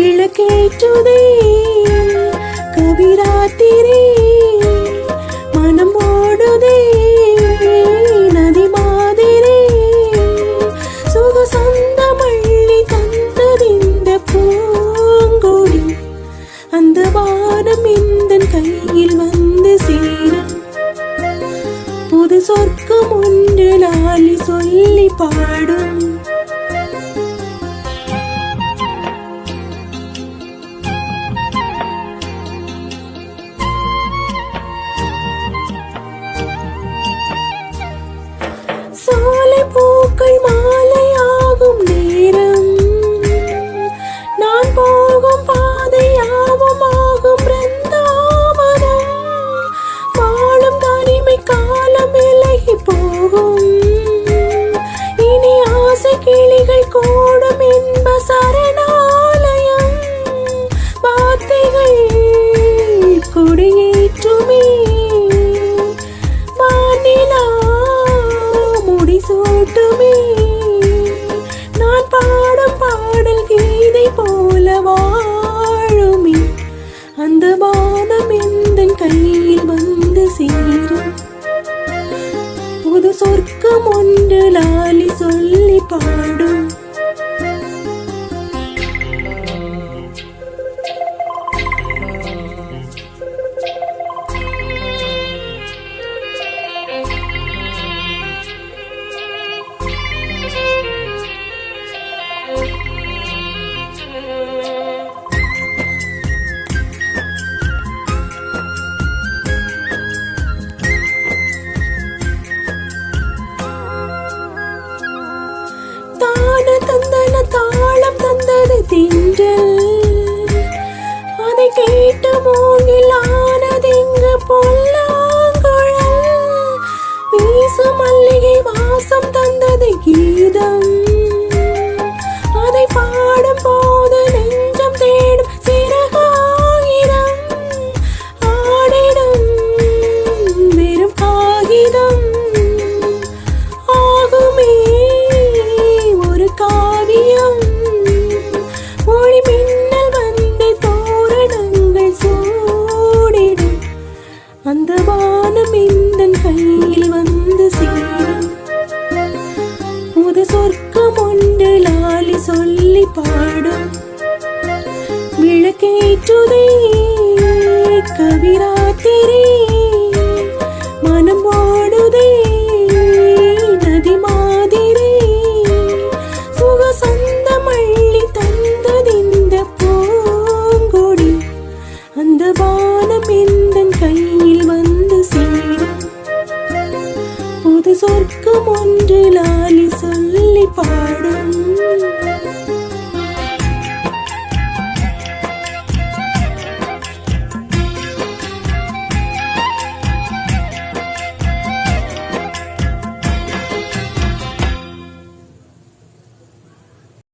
விளக்கேற்றுதே கவிராத்திரி மனம் ஓடுதே நதி மாதிரி சுக சொந்த மள்ளி தந்ததிந்த பூங்கொடி அந்த வானம் இந்த கையில் வந்து சேரும் புது சொர்க்கம் ஒன்று லாலி சொல்லி பாடும் சோலை பூக்கள் மாலையாகும் நேரம் நான் போகும் பாதையாவும் ஆகும் பிருந்தாவனம் வாழும் தனிமை காலம் விலகி போகும் இனி ஆசை கிளிகள் கூடும் இன்ப சரணாலயம் வார்த்தைகள் கொடியேற்றுமே வானிலா சூட்டுமே நான் பாடும் பாடல் கீதை போல வாழுமே அந்த வானம் எந்த கையில் வந்து சேரும் புது சொர்க்கம் ஒன்று லாலி சொல்லி பாடும் தந்தன தாளம் தந்தது தின்றல் அதை கேட்டு மூங்கில் ஆனதிங்கு பொல்லாங்குழல் வீசு மல்லிகை வாசம் தந்தது கீதம் அதை பாடும் போது நெஞ்சம் தேடும் சிறகாயிரம் ஆடிடும் வெறும் காகிதம் ஆகுமே காவியம் ஒளி மின்னல் வந்து தோரணங்கள் சூடிடும் அந்த வானம் இந்த கையில் வந்து சேரும் புது சொர்க்கம் ஒன்று லாலி சொல்லி பாடும் விளக்கேற்றுதே கவிராத்திரி